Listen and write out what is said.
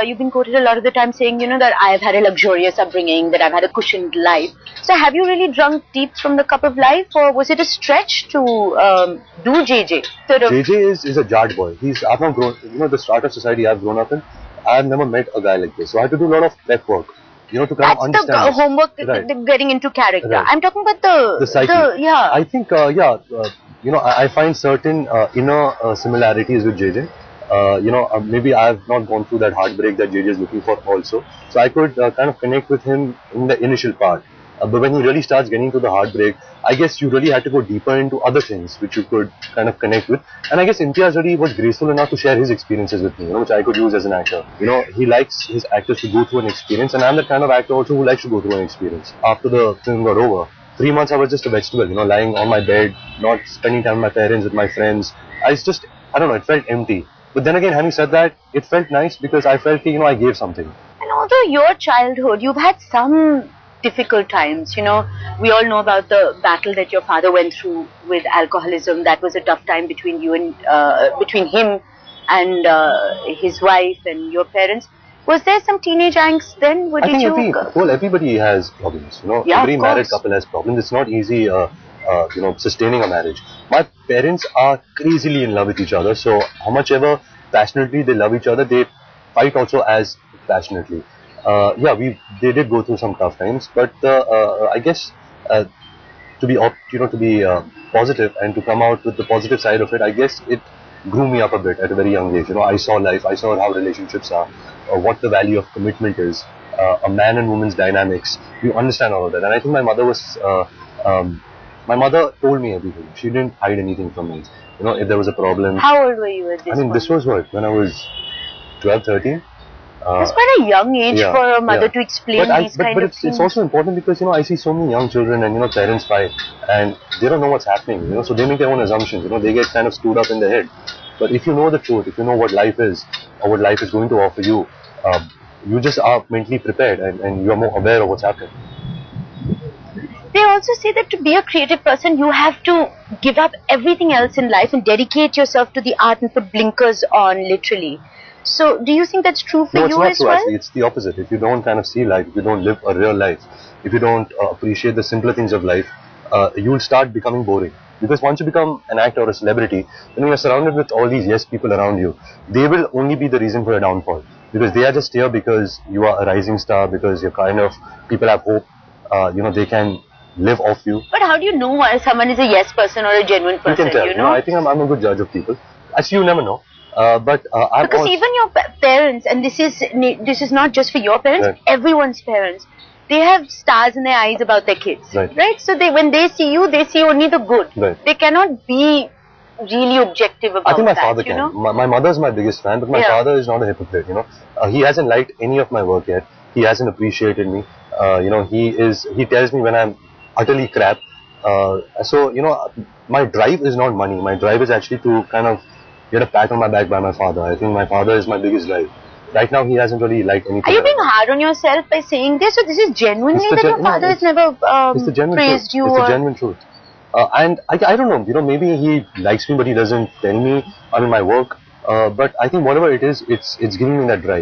you've been quoted a lot of the time saying, you know, that I've had a luxurious upbringing, that I've had a cushioned life. So have you really drunk deep from the cup of life, or was it a stretch to do JJ? JJ is a Jat boy. I've not grown, you know, the startup society I've grown up in, I've never met a guy like this. So I had to do a lot of prep work, you know, to kind of understand. That's the homework, getting into character. Right. I'm talking about the psyche. I think, you know, I find certain inner similarities with JJ. You know, maybe I've not gone through that heartbreak that JJ is looking for also. So I could kind of connect with him in the initial part. But when he really starts getting to the heartbreak, I guess you really had to go deeper into other things which you could kind of connect with. And I guess Imtiaz really was graceful enough to share his experiences with me, you know, which I could use as an actor. You know, he likes his actors to go through an experience, and I'm the kind of actor also who likes to go through an experience. After the film got over, 3 months I was just a vegetable, you know, lying on my bed, not spending time with my parents, with my friends. I don't know, it felt empty. But then again, having said that, it felt nice because I felt, you know, I gave something. And although your childhood, you've had some difficult times, you know, we all know about the battle that your father went through with alcoholism. That was a tough time between you and between him and his wife and your parents. Was there some teenage angst then? I think everybody has problems, you know. Every married couple has problems. It's not easy, you know, sustaining a marriage. My parents are crazily in love with each other, so how much ever passionately they love each other, they fight also as passionately. They did go through some tough times, but I guess to be positive and to come out with the positive side of it, I guess it grew me up a bit at a very young age. You know, I saw life, I saw how relationships are, what the value of commitment is, a man and woman's dynamics. You understand all of that, and I think my mother was. My mother told me everything. She didn't hide anything from me. You know, if there was a problem. How old were you at this point? I mean, this was when I was 12, 13. That's quite a young age for a mother to explain these kind of things. It's also important because, you know, I see so many young children and, you know, parents fight and they don't know what's happening, you know, so they make their own assumptions, you know, they get kind of screwed up in their head. But if you know the truth, if you know what life is or what life is going to offer you, you just are mentally prepared and you are more aware of what's happening. They also say that to be a creative person, you have to give up everything else in life and dedicate yourself to the art and put blinkers on, literally. So, do you think that's true for you as well? No, actually. It's the opposite. If you don't kind of see life, if you don't live a real life, if you don't appreciate the simpler things of life, you'll start becoming boring. Because once you become an actor or a celebrity, when you're surrounded with all these yes people around you, they will only be the reason for your downfall. Because they are just here because you are a rising star, because you're kind of, people have hope, you know, they can live off you. But how do you know why someone is a yes person or a genuine person? You can tell. You know? I think I'm a good judge of people. Actually, you never know. Because even your parents, and this is not just for your parents, right. Everyone's parents, they have stars in their eyes about their kids, right? So when they see you, they see only the good. Right. They cannot be really objective about that. I think my father can. My mother's my biggest fan, but my father is not a hypocrite. You know, he hasn't liked any of my work yet. He hasn't appreciated me. You know, he tells me when I'm utterly crap. So you know, my drive is not money. My drive is actually to kind of get a pat on my back by my father. I think my father is my biggest drive. Right now, he hasn't really liked anything. Are you being hard on yourself by saying this? So this is genuinely that your father has never praised you? It's the genuine truth. And I don't know, you know, maybe he likes me, but he doesn't tell me, I mean, my work. But I think whatever it is, it's giving me that drive.